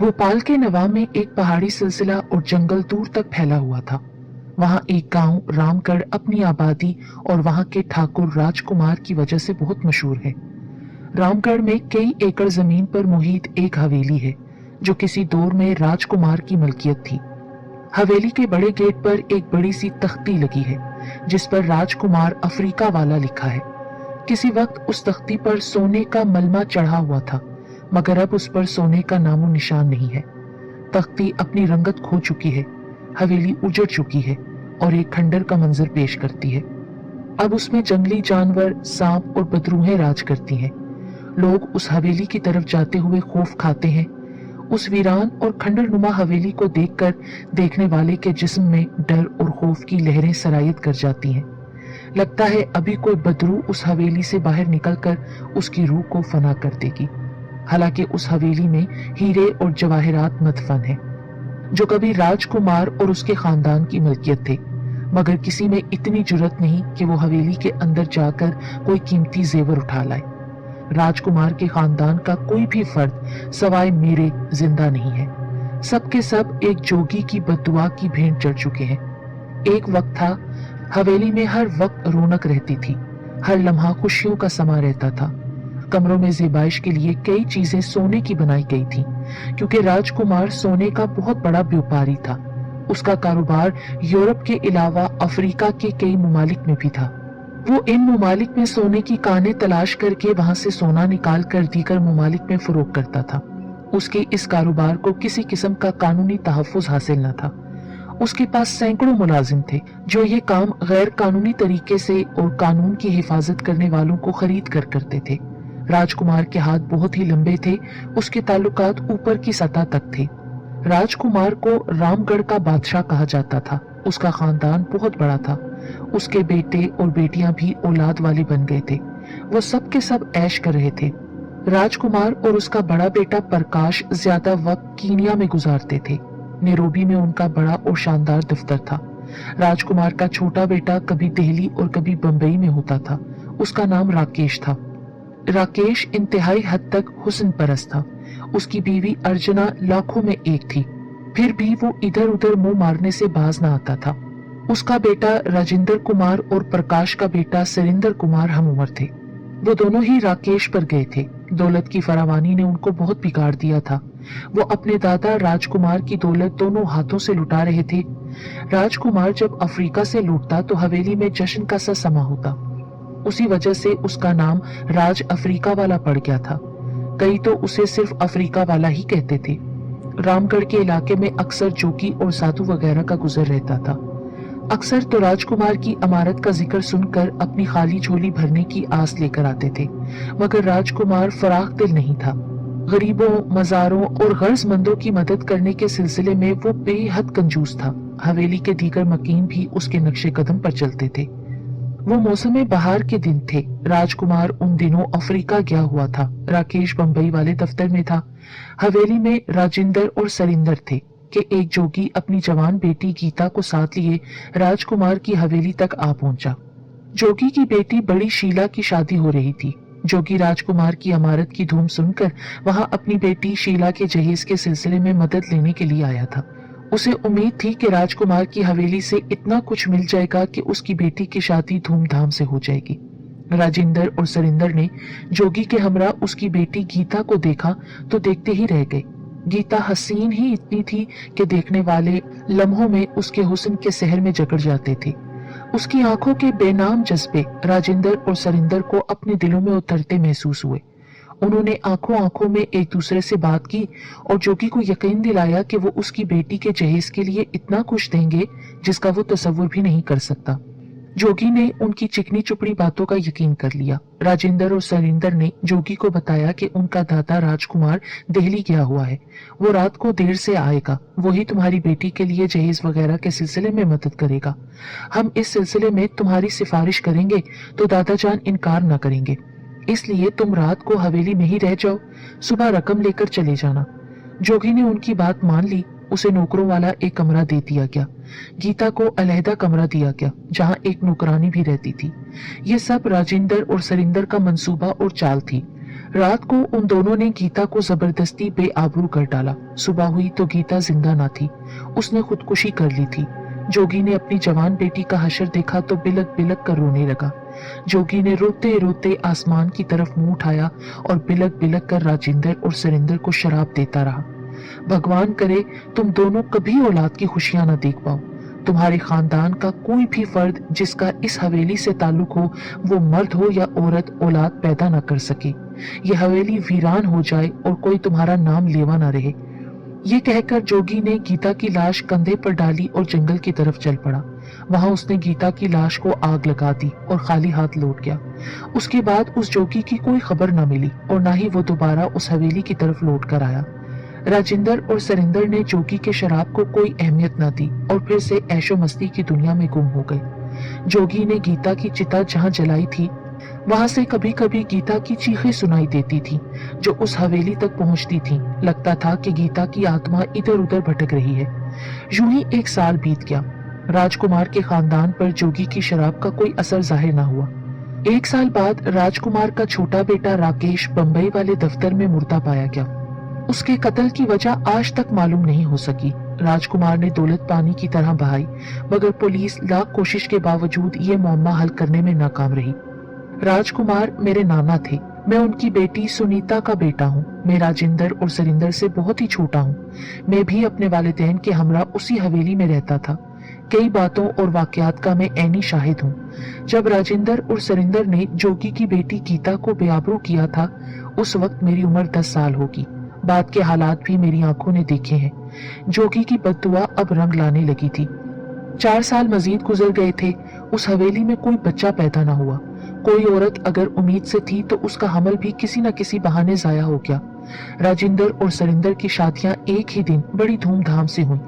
भोपाल के नवा में एक पहाड़ी सिलसिला और जंगल दूर तक फैला हुआ था। वहाँ एक गांव रामगढ़ अपनी आबादी और वहाँ के ठाकुर राजकुमार की वजह से बहुत मशहूर है। रामगढ़ में कई एकड़ जमीन पर मुहित एक हवेली है जो किसी दौर में राजकुमार की मलकियत थी। हवेली के बड़े गेट पर एक बड़ी सी तख्ती लगी है जिस पर राजकुमार अफ्रीका वाला लिखा है। किसी वक्त उस तख्ती पर सोने का मलमा चढ़ा हुआ था, मगर अब उस पर सोने का नामो निशान नहीं है। तख्ती अपनी रंगत खो चुकी है, हवेली उजड़ चुकी है और एक खंडर का मंजर पेश करती है। अब उसमें जंगली जानवर, सांप और बदरूहें राज करती हैं। लोग उस हवेली की तरफ जाते हुए खौफ खाते हैं। उस वीरान और खंडरनुमा हवेली को देखकर देखने वाले के जिस्म में डर और खौफ की लहरें सरायत कर जाती हैं। लगता है अभी कोई बदरू उस हवेली से बाहर निकलकर उसकी रूह को फना कर देगी। हालांकि उस हवेली में हीरे और जवाहरात मदफन है जो कभी राजकुमार और उसके खानदान की मलकियत थे, मगर किसी में इतनी जुर्रत नहीं कि वो हवेली के अंदर जाकर कोई कीमती जेवर उठा लाए। राजकुमार के खानदान का कोई भी फर्द सवाए मेरे जिंदा नहीं है। सबके सब एक जोगी की बद्दुआ की भेंट चढ़ चुके हैं। एक वक्त था हवेली में हर वक्त रौनक रहती थी, हर लम्हा खुशियों का समा रहता था। कमरों में ज़ेबाइश के लिए कई चीजें सोने की बनाई गई थी, क्योंकि राजकुमार सोने का बहुत बड़ा व्यापारी था। उसका कारोबार यूरोप के अलावा अफ्रीका के कई ममालिक में भी था। वो इन ममालिक में सोने की कानें तलाश करके वहां से सोना निकाल कर दीगर ममालिक में फरोख्त करता था। उसके इस कारोबार को किसी किस्म का कानूनी तहफ़्फ़ुज़ हासिल न था। उसके पास सैकड़ों मुलाजिम थे जो ये काम गैर कानूनी तरीके से और कानून की हिफाजत करने वालों को खरीद कर करते थे। राजकुमार के हाथ बहुत ही लंबे थे, उसके ताल्लुकात ऊपर की सतह तक थे। राजकुमार को रामगढ़ का बादशाह कहा जाता था। उसका खानदान बहुत बड़ा था। उसके बेटे और बेटियां भी औलाद वाले बन गए थे। वो सब के सब ऐश कर रहे थे। राजकुमार और उसका बड़ा बेटा प्रकाश ज्यादा वक्त कीनिया में गुजारते थे। नैरोबी में उनका बड़ा और शानदार दफ्तर था। राजकुमार का छोटा बेटा कभी दिल्ली और कभी बंबई में होता था। उसका नाम राकेश था। राकेश इंतहाई हद तक हुस्न परस्त था। उसकी बीवी अर्चना लाखों में एक थी, फिर भी वो इधर उधर मुंह मारने से बाज ना आता था। उसका बेटा राजेंद्र कुमार और प्रकाश का बेटा सरिंदर कुमार हम उम्र थे। वो दोनों ही राकेश पर गए थे। दौलत की फरावानी ने उनको बहुत बिगाड़ दिया था। वो अपने दादा राजकुमार की दौलत दोनों हाथों से लुटा रहे थे। राजकुमार जब अफ्रीका से लौटता तो हवेली में जश्न का सा समा होता। उसी वजह से उसका नाम राज अफ्रीका वाला पड़ गया था। कई तो उसे सिर्फ अफ्रीका वाला ही कहते थे। रामगढ़ के इलाके में अक्सर जोगी और साधु वगैरह का गुजर रहता था। अक्सर तो राजकुमार की अमारत का जिक्र सुनकर अपनी खाली झोली भरने की आस लेकर आते थे, मगर राजकुमार फराख दिल नहीं था। गरीबों, मजारों और गर्जमंदों की मदद करने के सिलसिले में वो बेहद कंजूस था। हवेली के दीगर मकीन भी उसके नक्शे कदम पर चलते थे। वो मौसम बहार के दिन थे। राजकुमार उन दिनों अफ्रीका गया हुआ था। राकेश बंबई वाले दफ्तर में था। हवेली में राजेंद्र और सरिंदर थे कि एक जोगी अपनी जवान बेटी गीता को साथ लिए राजकुमार की हवेली तक आ पहुंचा। जोगी की बेटी बड़ी शीला की शादी हो रही थी। जोगी राजकुमार की अमारत की धूम सुनकर वहां अपनी बेटी शीला के जहेज के सिलसिले में मदद लेने के लिए आया था। उसे उम्मीद थी कि राजकुमार की हवेली से इतना कुछ मिल जाएगा कि उसकी बेटी की शादी धूमधाम से हो जाएगी। राजेंद्र और सरिंदर ने जोगी के हमरा उसकी बेटी गीता को देखा तो देखते ही रह गए। गीता हसीन ही इतनी थी कि देखने वाले लम्हों में उसके हुस्न के सहर में जकड़ जाते थे। उसकी आंखों के बेनाम जज्बे राजेंद्र और सरिंदर को अपने दिलों में उतरते महसूस हुए। उन्होंने आंखों आंखों में एक दूसरे से बात की और जोगी को यकीन दिलाया कि वो उसकी बेटी के जहेज के लिए इतना कुछ देंगे जिसका वो तसव्वुर भी नहीं कर सकता। जोगी ने उनकी चिकनी चुपड़ी बातों का यकीन कर लिया। राजेंद्र और सरिंदर ने जोगी को बताया कि उनका दादा राजकुमार दिल्ली गया हुआ है, वो रात को देर से आएगा, वही तुम्हारी बेटी के लिए जहेज वगैरह के सिलसिले में मदद करेगा। हम इस सिलसिले में तुम्हारी सिफारिश करेंगे तो दादा जान इनकार न करेंगे, इसलिए तुम रात को हवेली में ही रह जाओ, सुबह रकम लेकर चले जाना। जोगी ने उनकी बात मान ली। उसे नौकरों वाला एक कमरा दे दिया गया। गीता को अलहदा कमरा दिया गया जहां एक नौकरानी भी रहती थी। ये सब राजेंद्र और सरिंदर का मंसूबा और चाल थी। रात को उन दोनों ने गीता को जबरदस्ती बेआबरू कर डाला। सुबह हुई तो गीता जिंदा ना थी, उसने खुदकुशी कर ली थी। जोगी ने अपनी जवान बेटी का हशर देखा तो बिलक बिलक कर रोने लगा। जोगी ने रोते रोते आसमान की तरफ मुंह उठाया और बिलक बिलक कर राजिंदर और सरिंदर को शराब देता रहा। भगवान करे तुम दोनों कभी औलाद की खुशियां ना देख पाओ। तुम्हारे खानदान का कोई भी फर्द जिसका इस हवेली से ताल्लुक हो, वो मर्द हो या औरत, औलाद पैदा न कर सके। ये हवेली वीरान हो जाए और कोई तुम्हारा नाम लेवा ना रहे। ये कहकर जोगी ने गीता की लाश कंधे पर डाली और जंगल की तरफ चल पड़ा। वहां उसने गीता की लाश को आग लगा दी और खाली हाथ लौट गया। उसके बाद उस जोगी की कोई खबर न मिली और न ही वो दोबारा उस हवेली की तरफ लौट कर आया। राजिंदर और सरिंदर ने जोगी के शराब को कोई अहमियत न दी और फिर से ऐशो मस्ती की दुनिया में गुम हो गए। जोगी ने गीता की चिता जहां जलाई थी, वहां से कभी कभी गीता की चीखें सुनाई देती थी जो उस हवेली तक पहुंचती थी। लगता था कि गीता की आत्मा इधर उधर भटक रही है। यूं ही एक साल बीत गया। राजकुमार के खानदान पर जोगी की शराब का कोई असर जाहिर न हुआ। एक साल बाद राजकुमार का छोटा बेटा राकेश बंबई वाले दफ्तर में मुर्दा पाया गया। उसके कत्ल की वजह आज तक मालूम नहीं हो सकी। राजकुमार ने दौलत पानी की तरह बहाई, मगर पुलिस लाख कोशिश के बावजूद ये मामला हल करने में नाकाम रही। राजकुमार मेरे नाना थे। मैं उनकी बेटी सुनीता का बेटा हूँ। मैं राजिंदर और सरिंदर से बहुत ही छोटा हूँ। मैं भी अपने वालिदैन के हमरा उसी हवेली में रहता था। कई बातों और वाकयात का मैं ऐनी शाहिद हूँ। जब राजिंदर और सरिंदर ने जोगी की बेटी गीता को बेआबरू किया था, उस वक्त मेरी उम्र 10 साल होगी। बात के हालात भी मेरी आंखों ने देखे हैं। जोगी की बद्दुआ अब रंग लाने लगी थी। 4 साल मजीद गुजर गए थे। उस हवेली में कोई बच्चा पैदा ना हुआ। कोई औरत अगर उम्मीद से थी तो उसका हमल भी किसी न किसी बहाने जाया हो गया। राजिंदर और सरिंदर की शादियां एक ही दिन बड़ी धूमधाम से हुई।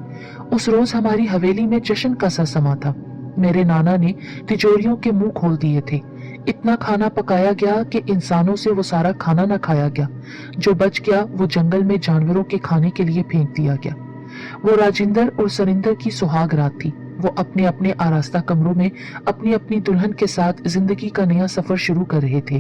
उस रोज हमारी हवेली में जश्न का सा समा था। मेरे नाना ने तिजोरियों के मुंह खोल दिए थे। इतना खाना पकाया गया कि इंसानों से वो सारा खाना ना खाया गया। जो बच गया वो जंगल में जानवरों के खाने के लिए फेंक दिया गया। वो राजिंदर और सरिंदर की सुहाग रात थी। वो अपने अपने आरास्ता कमरों में अपनी अपनी दुल्हन के साथ जिंदगी का नया सफर शुरू कर रहे थे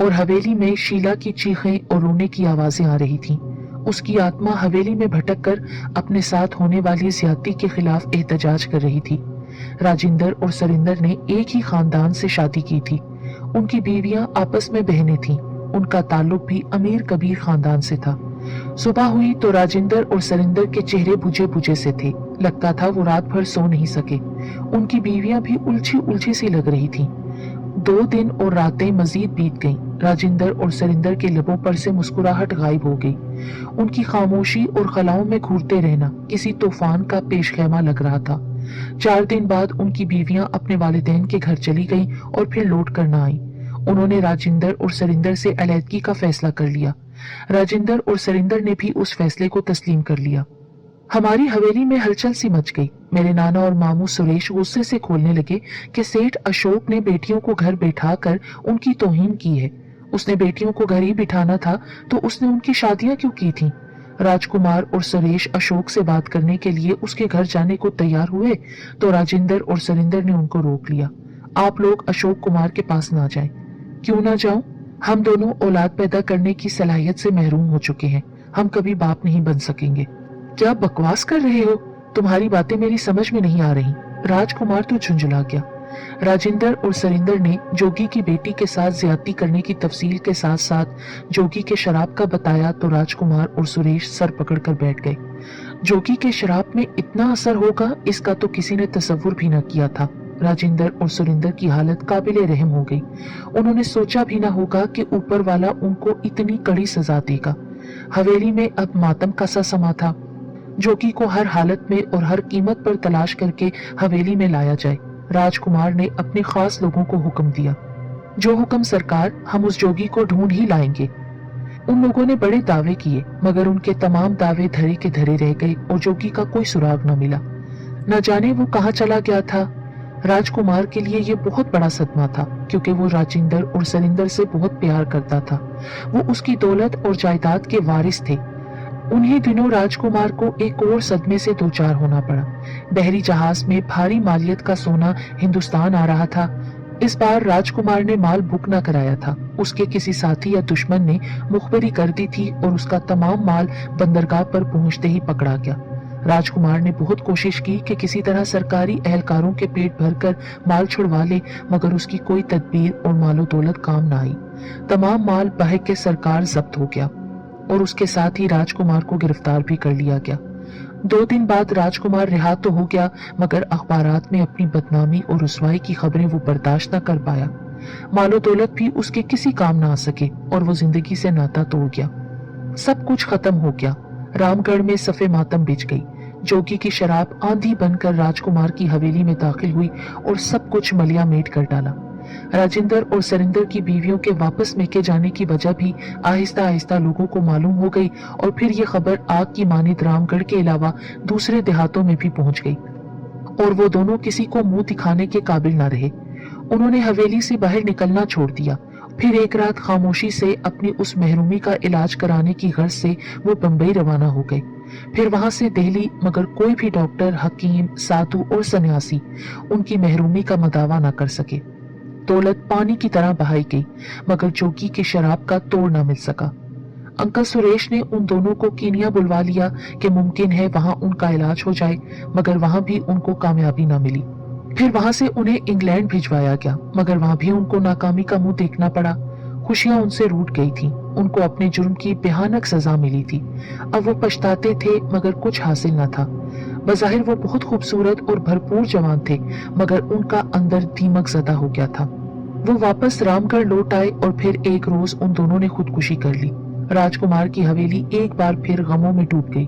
और हवेली में शीला की चीखें और रोने की आवाजें आ रही थीं। उसकी आत्मा हवेली में भटक कर अपने साथ होने वाली ज्यादती के खिलाफ एहतजाज कर रही थी। राजिंदर और सरिंदर ने एक ही खानदान से शादी की थी। उनकी बीवियां आपस में बहनें थीं। उनका ताल्लुक भी अमीर कबीर खानदान से था। सुबह हुई तो राजिंदर और सरिंदर के चेहरे बुझे बुझे से थे। लगता था वो रात भर सो नहीं सके। उनकी बीवियां भी उलझी उलझी सी लग रही थीं। 2 दिन और रातें मजीद बीत गईं। राजिंदर और सरिंदर के लबों पर से मुस्कुराहट गायब हो गई। उनकी खामोशी और खलाओं में घूरते रहना किसी तूफान का पेशखेमा लग रहा था। 4 दिन बाद उनकी बीवियां अपने वालिदैन के घर चली गईं और फिर लौट कर न आईं। उन्होंने राजिंदर और सरिंदर से अलहदगी का फैसला कर लिया। राजिंदर और सरिंदर ने भी उस फैसले को तस्लीम कर लिया। हमारी हवेली में हलचल सी मच गई। मेरे नाना और मामू सुरेश गुस्से से खोलने लगे कि सेठ अशोक ने बेटियों को घर बैठा कर उनकी तौहीन की है। उसने बेटियों को घर ही बिठाना था तो उसने उनकी शादियां क्यों की थीं? राजकुमार और सुरेश अशोक से बात करने के लिए उसके घर जाने को तैयार हुए तो राजिंदर और सरिंदर ने उनको रोक लिया। आप लोग अशोक कुमार के पास ना जाएं। क्यों ना जाऊं? हम दोनों औलाद पैदा करने की सलाहियत से महरूम हो चुके हैं। हम कभी बाप नहीं बन सकेंगे। क्या बकवास कर रहे हो? तुम्हारी बातें मेरी समझ में नहीं आ रही। राजकुमार तो झुंझला गया। राजिंदर और सरिंदर ने जोगी की बेटी के साथ ज्यादती करने की तफसील के साथ साथ जोगी के शराब का बताया तो राजकुमार और सुरेश सर पकड़कर बैठ गए। जोगी के शराब में इतना असर होगा इसका तो किसी ने तसव्वुर भी न किया था। राजिंदर और सुरिंदर की हालत काबिले रहम हो गई। उन्होंने सोचा भी ना होगा कि ऊपर वाला उनको इतनी कड़ी सजा देगा। हवेली में अब मातम का सा समा था। जोगी को हर हालत में और हर कीमत पर तलाश करके हवेली में लाया जाए। राजकुमार ने अपने खास लोगों को हुक्म दिया, जो हुक्म सरकार, हम उस जोगी को ढूंढ ही लाएंगे। उन लोगों ने बड़े दावे किए मगर उनके तमाम दावे धरे के धरे रह गए और जोगी का कोई सुराग न मिला। न जाने वो कहाँ चला गया था। राजकुमार के लिए ये बहुत बड़ा सदमा था क्योंकि वो राजिंदर और सरिंदर से बहुत प्यार करता था। वो उसकी दौलत और जायदाद के वारिस थे। उन्हीं दिनों राजकुमार को एक और सदमे से दो चार होना पड़ा। बहरी जहाज में भारी मालियत का सोना हिंदुस्तान आ रहा था। इस बार राजकुमार ने माल बुक न कराया था। उसके किसी साथी या दुश्मन ने मुखबिरी कर दी थी और उसका तमाम माल बंदरगाह पर पहुंचते ही पकड़ा गया। राजकुमार ने बहुत कोशिश की कि किसी तरह सरकारी एहलकारों के पेट भरकर माल छुड़वा ले, मगर उसकी कोई तदबीर और मालो दौलत काम न आई। तमाम माल बहक के सरकार जब्त हो गया और उसके साथ ही राजकुमार को गिरफ्तार भी कर लिया गया। 2 दिन बाद राजकुमार रिहा तो हो गया, मगर अखबारात में अपनी बदनामी और रुसवाई की खबरें वो बर्दाश्त न कर पाया। मालो दौलत भी उसके किसी काम ना आ सके और वो जिंदगी से नाता तोड़ गया। सब कुछ खत्म हो गया। रामगढ़ में सफे मातम बिछ गई। जोगी की शराब आंधी बनकर राजकुमार की हवेली में दाखिल हुई और सब कुछ मलिया मेट कर डाला। राजेंद्र और सरिंदर की बीवियों के वापस मेके जाने की वजह भी आहिस्ता आहिस्ता लोगों को मालूम हो गई और फिर ये खबर आग की मानिद रामगढ़ के अलावा दूसरे देहातों में भी पहुंच गई और वो दोनों किसी को मुंह दिखाने के काबिल न रहे। उन्होंने हवेली से बाहर निकलना छोड़ दिया। फिर एक रात खामोशी से अपनी उस महरूमी का इलाज कराने की गर्ज से वो बंबई रवाना हो गए, फिर वहां से दिल्ली, मगर कोई भी डॉक्टर, हकीम, साधु और सन्यासी उनकी महरूमी का मदावा न कर सके। दौलत पानी की तरह बहाई गई, मगर जोगी की शराब का तोड़ न मिल सका। अंकल सुरेश ने उन दोनों को कीनिया बुलवा लिया कि मुमकिन है वहां उनका इलाज हो जाए, मगर वहां भी उनको कामयाबी न मिली। फिर वहां से उन्हें इंग्लैंड भिजवाया गया, मगर वहां भी उनको नाकामी का मुंह देखना पड़ा। खुशियां उनसे रूठ गई थी। उनको अपने जुर्म की भयानक सजा मिली थी। अब वो पछताते थे, मगर कुछ हासिल न था। बज़ाहिर वो बहुत खूबसूरत और भरपूर जवान थे, मगर उनका अंदर दीमक ज़दा हो गया था। वो वापस रामगढ़ लौट आए और फिर एक रोज उन दोनों ने खुदकुशी कर ली। राजकुमार की हवेली एक बार फिर गमों में डूब गई।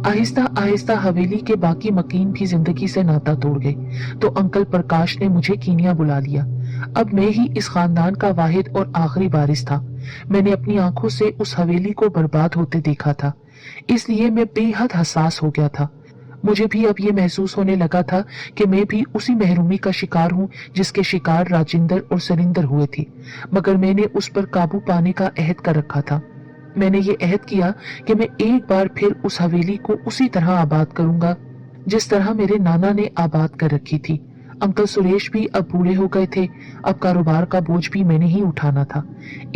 आहिस्ता आहिस्ता हवेली के बाकी मकीन भी जिंदगी से नाता तोड़ गए। तो अंकल प्रकाश ने मुझे कीनिया बुला लिया। अब मैं ही इस खानदान का वाहिद और आखिरी वारिस था। मैंने अपनी आंखों से उस हवेली को बर्बाद होते देखा था, इसलिए मैं बेहद हसास हो गया था। मुझे भी अब ये महसूस होने लगा था कि मैं भी उसी महरूमी का शिकार हूँ जिसके शिकार राजेंद्र और सरिंदर हुए थे, मगर मैंने उस पर काबू पाने का अहद कर रखा था। मैंने ये अहद किया कि मैं एक बार फिर उस हवेली को उसी तरह आबाद करूंगा जिस तरह मेरे नाना ने आबाद कर रखी थी। अंकल सुरेश भी अब बूढ़े हो गए थे। अब कारोबार का बोझ भी मैंने ही उठाना था।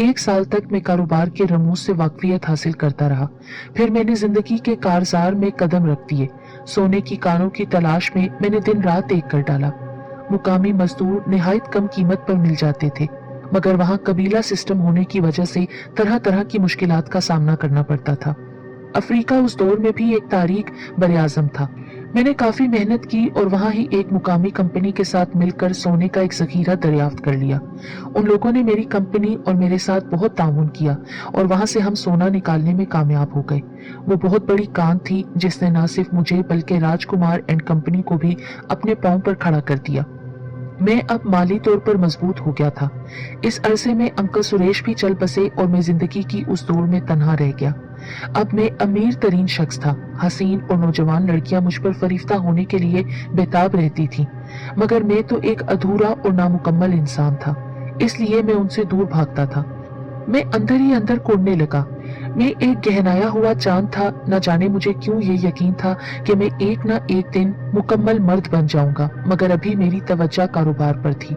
1 साल तक मैं कारोबार के रमूज से वाकफियत हासिल करता रहा। फिर मैंने जिंदगी के कारजार में कदम रख दिए। सोने की कानों की तलाश में मैंने दिन रात एक कर डाला। मुकामी मजदूर निहायत कम कीमत पर मिल जाते थे, मगर वहां कबीला सिस्टम होने की वजह से तरह तरह की मुश्किलात का सामना करना पड़ता था। अफ्रीका उस दौर में भी एक तारीख बरआज़म था। मैंने काफी मेहनत की और वहां ही एक मुकामी कंपनी के साथ मिलकर सोने का एक जखीरा दरियाफ्त कर लिया। उन लोगों ने मेरी कंपनी और मेरे साथ बहुत ताउन किया और वहां से हम सोना निकालने में कामयाब हो गए। वो बहुत बड़ी कान थी जिसने न सिर्फ मुझे बल्कि राजकुमार एंड कंपनी को भी अपने पांव पर खड़ा कर दिया। मैं अब माली तौर पर मजबूत हो गया था। इस अरसे में अंकल सुरेश भी चल बसे और मैं जिंदगी की उस दौड़ में तन्हा रह गया। अब मैं अमीर तरीन शख्स था। हसीन और नौजवान लड़कियां मुझ पर फरिश्ता होने के लिए बेताब रहती थी, मगर मैं तो एक अधूरा और नामुकम्मल इंसान था, इसलिए मैं उनसे दूर भागता था। मैं अंदर ही अंदर कोड़ने लगा। मैं एक गहनाया हुआ चांद था। न जाने मुझे क्यों ये यकीन था कि मैं एक न एक दिन मुकम्मल मर्द बन जाऊंगा, मगर अभी मेरी तवज्जो कारोबार पर थी।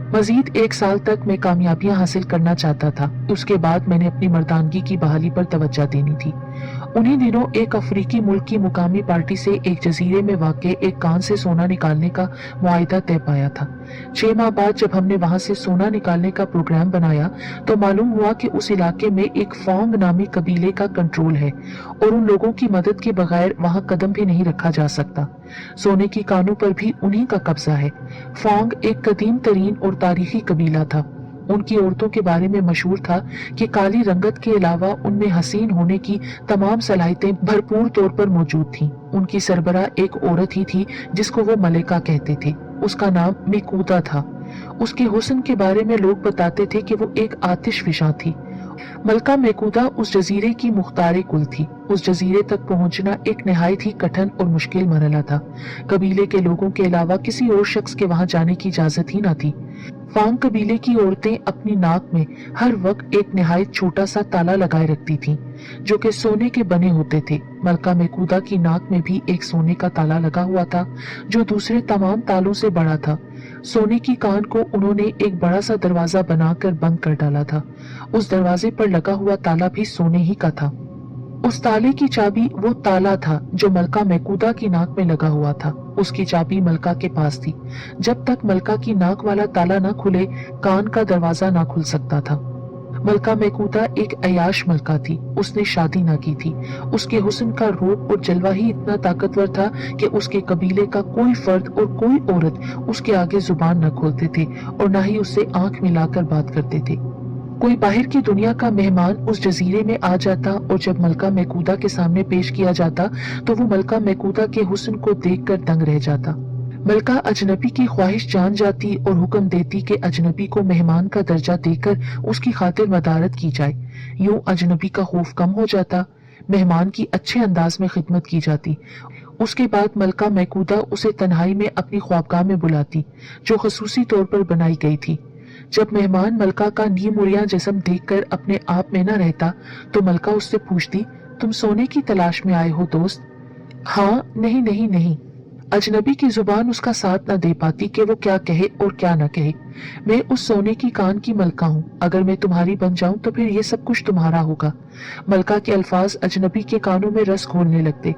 मजीद 1 साल तक मैं कामयाबियां हासिल करना चाहता था। उसके बाद मैंने अपनी मर्दानगी की बहाली पर तवज्जो देनी थी। उन्हीं दिनों एक अफ्रीकी मुल्क की मुकामी पार्टी से एक जजीरे में वाक़े एक कान से सोना निकालने का मुआहिदा तय पाया था। 6 माह बाद जब हमने वहां से सोना निकालने का प्रोग्राम बनाया तो मालूम हुआ कि उस इलाके में एक फोंग नामी कबीले का कंट्रोल है और उन लोगों की मदद के बगैर वहां कदम भी नहीं रखा जा सकता। सोने की कानों पर भी उन्हीं का कब्जा है। फोंग एक कदीम तरीन और तारीखी कबीला था। उनकी औरतों के बारे में मशहूर था कि काली रंगत के अलावा उनमें हसीन होने की तमाम सलाहियतें भरपूर तौर पर मौजूद थीं। उनकी सरबरा एक औरत ही थी जिसको वो मलिका कहते थे। उसका नाम मिकूदा था। उसके हुस्न के बारे में लोग बताते थे कि वो एक आतिश फिशा थी। मलका मेकूदा उस जजीरे की मुख्तारे कुल थी। उस जजीरे तक पहुंचना एक निहायत ही कठिन और मुश्किल मरहला था। कबीले के लोगों के अलावा किसी और शख्स के वहां जाने की इजाजत ही न थी। फांग कबीले की औरतें अपनी नाक में हर वक्त एक निहायत छोटा सा ताला लगाए रखती थीं, जो कि सोने के बने होते थे। मलका मेकूदा की नाक में भी एक सोने का ताला लगा हुआ था, जो दूसरे तमाम तालों से बड़ा था। सोने की कान को उन्होंने एक बड़ा सा दरवाजा बनाकर बंद कर डाला था। उस दरवाजे पर लगा हुआ ताला भी सोने ही का था। उस ताले की चाबी वो ताला था जो मलका महकूदा की नाक में लगा हुआ था। उसकी चाबी मलका के पास थी। जब तक मलका की नाक वाला ताला ना खुले, कान का दरवाजा ना खुल सकता था। मलका महकूदा एक अयाश मलका थी। उसने शादी ना की थी। उसके हुस्न का रूप और जलवा ही इतना ताकतवर था कि उसके कबीले का कोई फर्द और कोई औरत उसके आगे जुबान न खोलते थे और ना ही उससे आंख मिलाकर बात करते थे। कोई बाहर की दुनिया का मेहमान उस जजीरे में आ जाता और जब मलका महकूदा के सामने पेश किया जाता तो वो मलका महकूदा के हुस्न को देखकर दंग रह जाता। मलका अजनबी की ख्वाहिश जान जाती और हुक्म देती कि अजनबी को मेहमान का दर्जा देकर उसकी खातिर मदारत की जाए। यूं अजनबी का खौफ कम हो जाता, मेहमान की अच्छे अंदाज में खिदमत की जाती। उसके बाद मलका महकूदा उसे तन्हाई में अपनी ख्वाबगाह में बुलाती, जो खसूसी तौर पर बनाई गई थी। जब मेहमान मलका का नीमुरिया जिस्म देखकर अपने आप में न रहता तो मलका उससे पूछती, तुम सोने की तलाश में आए हो दोस्त? हाँ, नहीं नहीं नहीं। अजनबी की जुबान उसका साथ न दे पाती कि वो क्या कहे और क्या न कहे। मैं उस सोने की कान की मलका हूँ। अगर मैं तुम्हारी बन जाऊं तो फिर ये सब कुछ तुम्हारा होगा। मलका के अल्फाज अजनबी के कानों में रस घोलने लगते।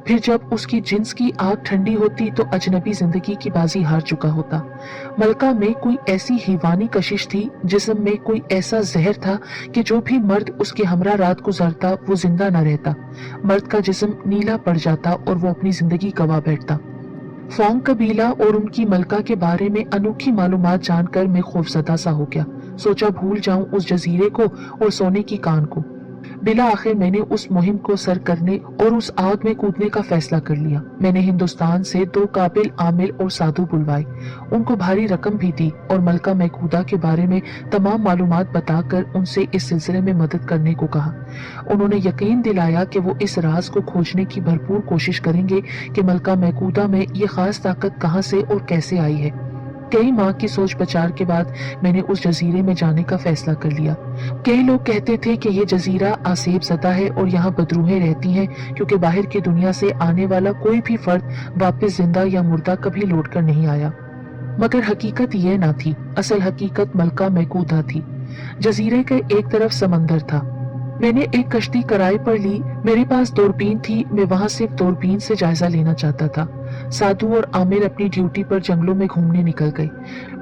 फिर जब उसकी जिन्स की आग ठंडी होती तो अजनबी जिंदगी की बाजी हार चुका होता। मलका में कोई ऐसी हिवानी कशिश थी, जिस्म में कोई ऐसा जहर था कि जो भी मर्द उसके हमरा रात गुजारता वो जिंदा न रहता। मर्द का जिस्म नीला पड़ जाता और वो अपनी जिंदगी गवा बैठता। फोंग कबीला और उनकी मलका के बारे में अनोखी मालूमात जानकर मैं खौफजदा सा हो गया। सोचा भूल जाऊं उस जजीरे को और सोने की कान को। बिला आखिर मैंने उस मुहिम को सर करने और उस आग में कूदने का फैसला कर लिया। मैंने हिंदुस्तान से 2 काबिल आमिल और साधु बुलवाए, उनको भारी रकम भी दी और मलका महकूदा के बारे में तमाम मालूमात बताकर उनसे इस सिलसिले में मदद करने को कहा। उन्होंने यकीन दिलाया कि वो इस राज को खोजने की भरपूर कोशिश करेंगे कि मलका महकूदा में ये खास ताकत कहाँ से और कैसे आई है। कई माह की सोच विचार के बाद मैंने उस जजीरे में जाने का फैसला कर लिया। कई लोग कहते थे कि ये जजीरा आसेब ज़दा है और यहाँ बदरूहें रहती हैं, क्योंकि बाहर की दुनिया से आने वाला कोई भी फर्द वापस जिंदा या मुर्दा कभी लौट कर नहीं आया। मगर हकीकत ये ना थी। असल हकीकत मलका महकूदा थी। जजीरे के एक तरफ समंदर था। मैंने एक कश्ती किराए पर ली। मेरे पास दूरबीन थी। मैं वहां सिर्फ दूरबीन से जायजा लेना चाहता था। साधु और आमिर अपनी ड्यूटी पर जंगलों में घूमने निकल गए।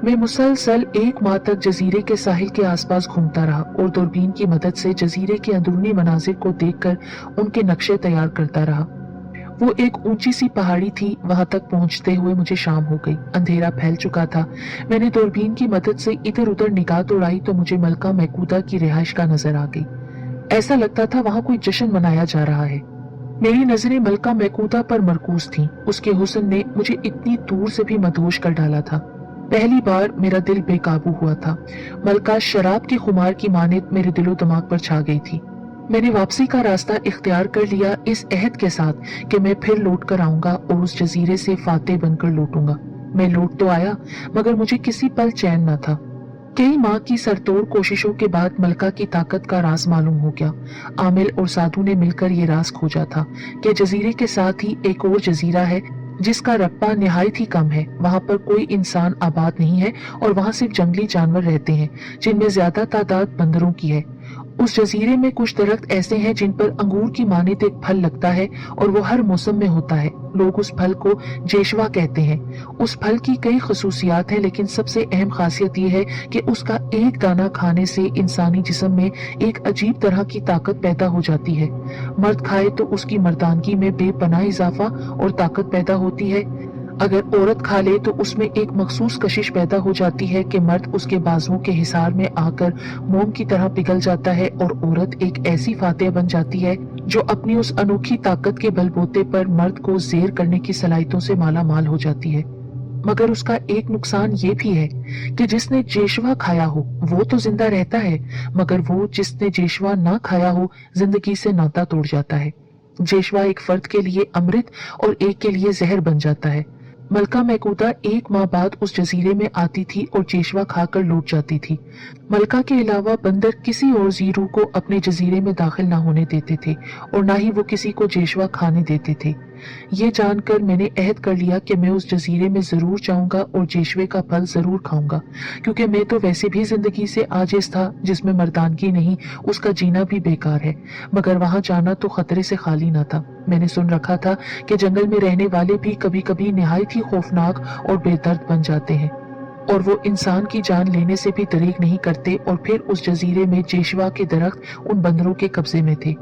मैं मुसलसल 1 माह तक जजीरे के साहिल के आसपास घूमता रहा और दूरबीन की मदद से जजीरे के अंदरूनी मनाजिर को देखकर उनके नक्शे तैयार करता रहा। वो एक ऊंची सी पहाड़ी थी। वहां तक पहुंचते हुए मुझे शाम हो गई। अंधेरा फैल चुका था। मैंने दूरबीन की मदद से इधर उधर निगाह दौड़ाई तो मुझे मलका महकूदा की रिहाइश का नजर आ गई। ऐसा लगता था वहां कोई जश्न मनाया जा रहा है। मेरी नजरें मलका महकूदा पर मरकूज थीं। उसके हुस्न ने मुझे इतनी दूर से भी मदहोश कर डाला था। पहली बार मेरा दिल बेकाबू हुआ था। मलका शराब के खुमार की मानित मेरे दिलो दिमाग पर छा गई थी। मैंने वापसी का रास्ता इख्तियार कर लिया, इस अहद के साथ कि मैं फिर लौट कर आऊंगा और उस जजीरे से फातेह बनकर लौटूंगा। मैं लौट तो आया, मगर मुझे किसी पल चैन न था। कई माह की सरतोड़ कोशिशों के बाद मलका की ताकत का राज मालूम हो गया। आमिल और साधु ने मिलकर ये राज खोजा था कि जजीरे के साथ ही एक और जजीरा है जिसका रकबा निहायत ही कम है। वहां पर कोई इंसान आबाद नहीं है और वहां सिर्फ जंगली जानवर रहते हैं, जिनमें ज्यादा तादाद बंदरों की है। उस जजीरे में कुछ दरख्त ऐसे हैं जिन पर अंगूर की मानित एक फल लगता है और वो हर मौसम में होता है। लोग उस फल को जेशवा कहते हैं। उस फल की कई खसूसियात हैं, लेकिन सबसे अहम खासियत ये है कि उसका एक दाना खाने से इंसानी जिस्म में एक अजीब तरह की ताकत पैदा हो जाती है। मर्द खाए तो उसकी मर्दानगी में बेपनाह इजाफा और ताकत पैदा होती है। अगर औरत खा ले तो उसमें एक मखसूस कशिश पैदा हो जाती है कि मर्द उसके बाजुओं के हिसार में आकर मोम की तरह पिघल जाता है और औरत एक ऐसी फातेह बन जाती है जो अपनी उस अनोखी ताकत के बलबूते पर मर्द को जेर करने की सलाहियतों से माला माल हो जाती है। मगर उसका एक नुकसान ये भी है कि जिसने जेशवा खाया हो वो तो जिंदा रहता है, मगर वो जिसने जेशवा ना खाया हो जिंदगी से नाता तोड़ जाता है। जेशवा एक फर्द के लिए अमृत और एक के लिए जहर बन जाता है। मलका महकूदा 1 माह बाद उस जजीरे में आती थी और जेशवा खाकर लौट जाती थी। मलका के अलावा बंदर किसी और जीरू को अपने जजीरे में दाखिल ना होने देते थे और ना ही वो किसी को जेशवा खाने देते थे। ये जानकर मैंने अहद कर लिया कि मैं उस जजीरे में जरूर जाऊंगा और जेशवे का फल जरूर खाऊंगा, क्योंकि मैं तो वैसे भी जिंदगी से आजिज था जिसमें मर्दानगी नहीं, उसका जीना भी बेकार है, मगर वहां जाना तो खतरे से खाली ना था। मैंने सुन रखा था कि जंगल में रहने वाले भी कभी कभी निहायत ही खौफनाक और बेदर्द बन जाते हैं, और वो इंसान की जान लेने से भी दरीग नहीं करते। और फिर उस जजीरे में जेशवा के दरख्त उन बंदरों के कब्जे में थे।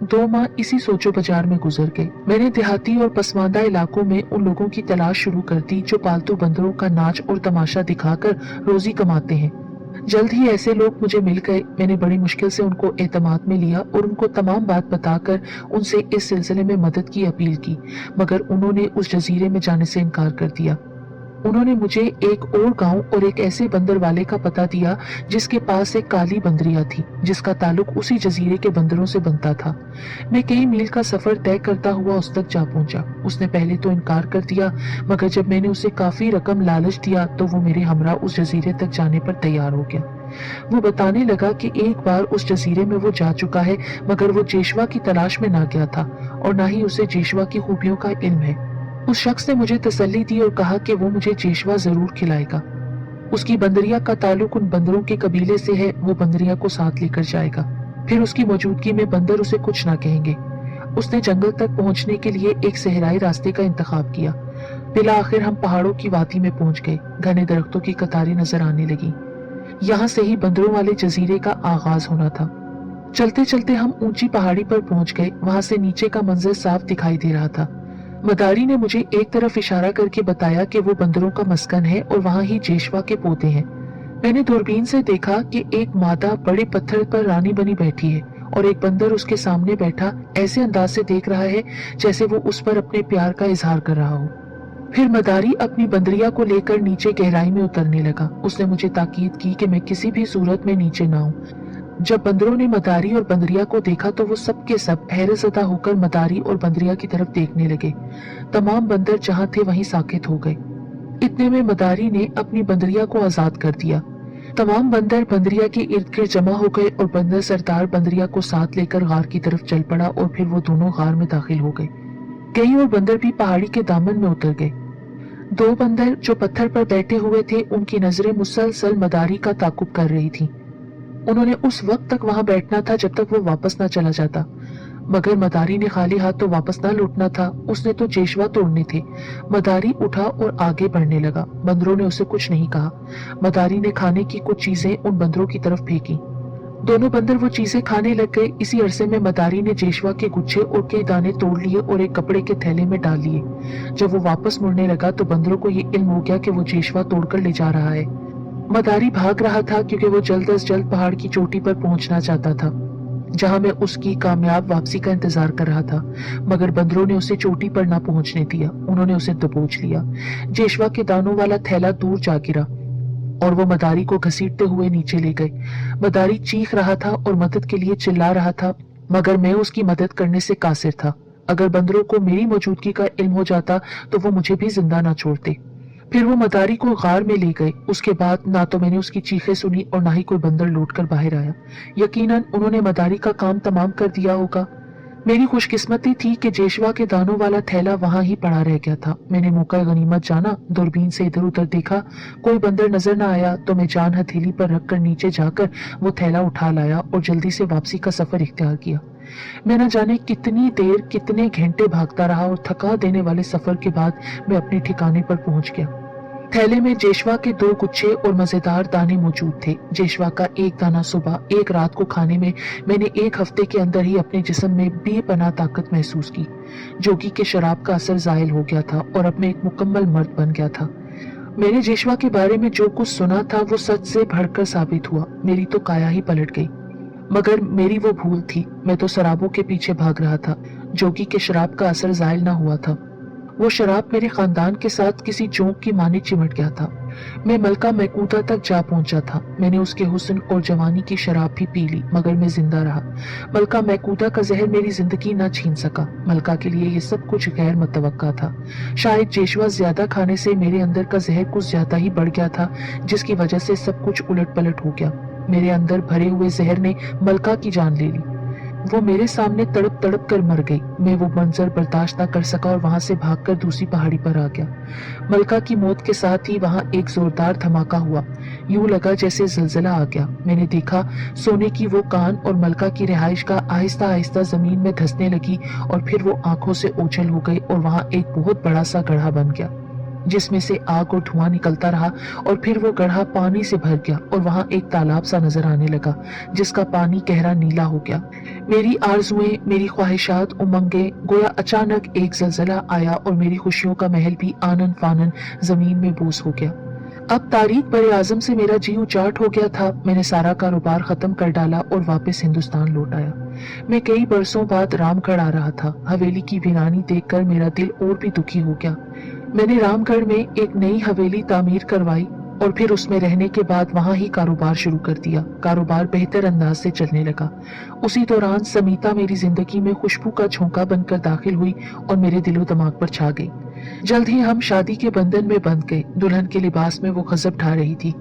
2 माह इसी सोचो बाजार में गुजर गए। मैंने देहाती और पसमानदा इलाकों में उन लोगों की तलाश शुरू कर दी जो पालतू बंदरों का नाच और तमाशा दिखाकर रोजी कमाते हैं। जल्द ही ऐसे लोग मुझे मिल गए। मैंने बड़ी मुश्किल से उनको एतमाद में लिया और उनको तमाम बात बताकर उनसे इस सिलसिले में मदद की अपील की, मगर उन्होंने उस जजीरे में जाने से इनकार कर दिया। उन्होंने मुझे एक और गांव और एक ऐसे बंदर वाले का पता दिया जिसके पास एक काली बंदरिया थी, जिसका ताल्लुक उसी जजीरे के बंदरों से बनता था। मैं कई मील का सफर तय करता हुआ उस तक जा पहुंचा। उसने पहले तो इनकार कर दिया, मगर जब मैंने उसे काफी रकम लालच दिया तो वो मेरे हमरा उस जजीरे तक जाने पर तैयार हो गया। वो बताने लगा कि एक बार उस जजीरे में वो जा चुका है, मगर वो जेशवा की तलाश में ना गया था और ना ही उसे जेशवा की खूबियों का इल्म है। उस शख्स ने मुझे तसल्ली दी और कहा कि वो मुझे जेशवा जरूर खिलाएगा। उसकी बंदरिया का ताल्लुक उन बंदरों के कबीले से है, वो बंदरिया को साथ लेकर जाएगा, फिर उसकी मौजूदगी में बंदर उसे कुछ ना कहेंगे। उसने जंगल तक पहुंचने के लिए एक सहराई रास्ते का इंतखाब किया। बिला आखिर हम पहाड़ों की वादी में पहुंच गए। घने दरख्तों की कतारें नजर आने लगी। यहाँ से ही बंदरों वाले जजीरे का आगाज होना था। चलते चलते हम ऊंची पहाड़ी पर पहुंच गए। वहां से नीचे का मंजर साफ दिखाई दे रहा था। मदारी ने मुझे एक तरफ इशारा करके बताया कि वो बंदरों का मस्कन है और वहां ही जेशवा के पौधे हैं। मैंने दूरबीन से देखा कि एक मादा बड़े पत्थर पर रानी बनी बैठी है और एक बंदर उसके सामने बैठा ऐसे अंदाज से देख रहा है जैसे वो उस पर अपने प्यार का इजहार कर रहा हो। फिर मदारी अपनी बंदरिया को लेकर नीचे गहराई में उतरने लगा। उसने मुझे ताकीद की कि मैं किसी भी सूरत में नीचे ना आऊं। जब बंदरों ने मदारी और बंदरिया को देखा तो वो सब के सब हैरतज़दा होकर मदारी और बंदरिया की तरफ देखने लगे। तमाम बंदर जहां थे वहीं साकित हो गए। इतने में मदारी ने अपनी बंदरिया को आजाद कर दिया। तमाम बंदर बंदरिया के इर्द गिर्द जमा हो गए और बंदर सरदार बंदरिया को साथ लेकर गार की तरफ चल पड़ा और फिर वो दोनों गार में दाखिल हो गए। कई और बंदर भी पहाड़ी के दामन में उतर गए। 2 बंदर जो पत्थर पर बैठे हुए थे, उनकी नजरें मुसलसल मदारी का ताकुब कर रही थी। उन्होंने उस वक्त तक वहां बैठना था जब तक वो वापस ना चला जाता, मगर मदारी ने खाली हाथ तो वापस ना लौटना था। उसने तो जेशवा तोड़ने थे। मदारी उठा और आगे बढ़ने लगा। बंदरों ने उसे कुछ नहीं कहा। मदारी ने खाने की कुछ चीजें उन बंदरों की तरफ फेंकी। दोनों बंदर वो चीजें खाने लग गए। इसी अरसे में मदारी ने जेशवा के गुच्छे और कई दाने तोड़ लिए और एक कपड़े के थैले में डाल लिए। जब वो वापस मुड़ने लगा तो बंदरों को ये इल्म हो गया कि वो जेशवा तोड़कर ले जा रहा है। मदारी भाग रहा था क्योंकि वो जल्द अज जल्द पहाड़ की चोटी पर पहुंचना चाहता था, जहां मैं उसकी कामयाब वापसी का इंतजार कर रहा था, मगर बंदरों ने उसे चोटी पर ना पहुंचने दिया। उन्होंने उसे दबोच लिया। जेशवा के दानों वाला थैला दूर जा गिरा और वो मदारी को घसीटते हुए नीचे ले गए। मदारी चीख रहा था और मदद के लिए चिल्ला रहा था, मगर मैं उसकी मदद करने से कासिर था। अगर बंदरों को मेरी मौजूदगी का इल्म हो जाता तो वो मुझे भी जिंदा ना छोड़ते। फिर वो मदारी को गार में ले गए। उसके बाद ना तो मैंने उसकी चीखें सुनी और ना ही कोई बंदर लौटकर बाहर आया। यकीनन उन्होंने मदारी का काम तमाम कर दिया होगा। मेरी खुशकिस्मती थी कि जेशवा के दानों वाला थैला वहां ही पड़ा रह गया था। मैंने मौका गनीमत जाना, दूरबीन से इधर उधर देखा, कोई बंदर नजर न आया तो मैं जान हथेली पर रखकर नीचे जाकर वो थैला उठा लाया और जल्दी से वापसी का सफर इख्तियार किया। मैं न जाने कितनी देर, कितने घंटे भागता रहा और थका देने वाले सफर के बाद मैं अपने ठिकाने पर पहुंच गया। थैले में जेशवा के 2 गुच्छे और मजेदार दाने मौजूद थे। जेशवा का एक दाना सुबह, एक रात को खाने में मैंने 1 हफ्ते के अंदर ही अपने जिस्म में बेपनाह ताकत महसूस की। जोगी के शराब का असर जायल हो गया था और अब मैं एक मुकम्मल मर्द बन गया था। मैंने जेशवा के बारे में जो कुछ सुना था वो सच से बढ़कर साबित हुआ। मेरी तो काया ही पलट गई, मगर मेरी वो भूल थी। मैं तो शराबों के पीछे भाग रहा था। जोगी के शराब का असर जायल ना हुआ था। वो शराब मेरे खानदान के साथ किसी जोंक की माने चिमट गया था। मैं मलका महकूदा तक जा पहुंचा था। मैंने उसके हुस्न और जवानी की शराब भी पी ली, मगर मैं जिंदा रहा। मलका महकूदा का जहर मेरी जिंदगी ना छीन सका। मलका के लिए ये सब कुछ गैर मुतवक्का था। शायद जेशवा ज्यादा खाने से मेरे अंदर का जहर कुछ ज्यादा ही बढ़ गया था, जिसकी वजह से सब कुछ उलट पलट हो गया। मेरे अंदर भरे हुए जहर ने मलका की जान ले ली। वो मेरे सामने तड़प तड़प कर मर गई। मैं वो मंजर बर्दाश्त न कर सका और वहां से भागकर दूसरी पहाड़ी पर आ गया। मलका की मौत के साथ ही वहां एक जोरदार धमाका हुआ। यूं लगा जैसे जलजला आ गया। मैंने देखा सोने की वो कान और मलका की रिहाइश का आहिस्ता आहिस्ता जमीन में धंसने लगी और फिर वो आंखों से ओझल हो गई और वहां एक बहुत बड़ा सा गड्ढा बन गया जिसमें से आग और धुआं निकलता रहा और फिर वो गड्ढा पानी से भर गया और वहां एक तालाब सा नजर आने लगा जिसका पानी गहरा नीला हो गया। मेरी आरजुएं, मेरी ख्वाहिशात, उमंगें, गोया अचानक एक जलजला आया और मेरी खुशियों का महल भी आनन फानन जमीन में बोस हो गया। अब तारीख बरे आजम से मेरा जी उचाट हो गया था। मैंने सारा कारोबार खत्म कर डाला और वापस हिंदुस्तान लौट आया। मैं कई बरसों बाद रामगढ़ आ रहा था। हवेली की वीरानी देखकर मेरा दिल और भी दुखी हो गया। मैंने रामगढ़ में एक नई हवेली तामीर करवाई और फिर उसमें रहने के बाद वहां ही कारोबार शुरू कर दिया। कारोबार बेहतर अंदाज से चलने लगा। उसी दौरान समीता मेरी जिंदगी में खुशबू का झोंका बनकर दाखिल हुई और मेरे दिलो दिमाग पर छा गई। जल्द ही हम शादी के बंधन में बंध गए। दुल्हन के लिबास में वो गजब ढा रही थी।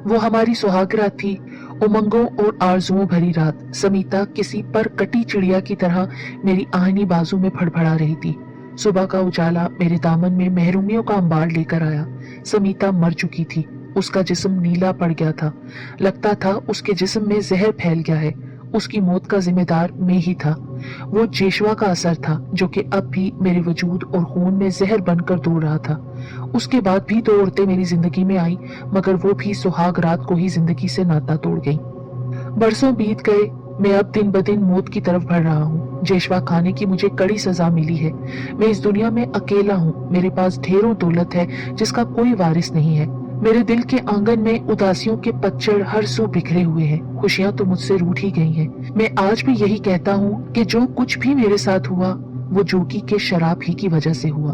वो हमारी सुहागरात थी, उमंगों और आरजुओं भरी रात। समीता किसी पर कटी चिड़िया की तरह मेरी आहनी बाजू में फड़फड़ा रही थी। सुबह का उजाला मेरे दामन में महरूमियों का अंबार लेकर आया। समीता मर चुकी थी। उसका जिस्म नीला पड़ गया था। लगता था उसके जिस्म में जहर फैल गया है। उसकी मौत का जिम्मेदार मैं ही था। वो जेशवा का असर था जो कि अब भी मेरे वजूद और खून में जहर बनकर दौड़ रहा था। उसके बाद भी 2 औरतें मेरी जिंदगी में आई मगर वो भी सुहाग रात को ही जिंदगी से नाता तोड़ गई। बरसों बीत गए। मैं अब दिन ब दिन मौत की तरफ बढ़ रहा हूँ। जेशवा खाने की मुझे कड़ी सजा मिली है। मैं इस दुनिया में अकेला हूँ। मेरे पास ढेरों दौलत है जिसका कोई वारिस नहीं है। मेरे दिल के आंगन में उदासियों के पतझड़ हर सू बिखरे हुए हैं। खुशियां तो मुझसे रूठ ही गई हैं। मैं आज भी यही कहता हूँ कि जो कुछ भी मेरे साथ हुआ वो जोगी के शराब ही की वजह से हुआ।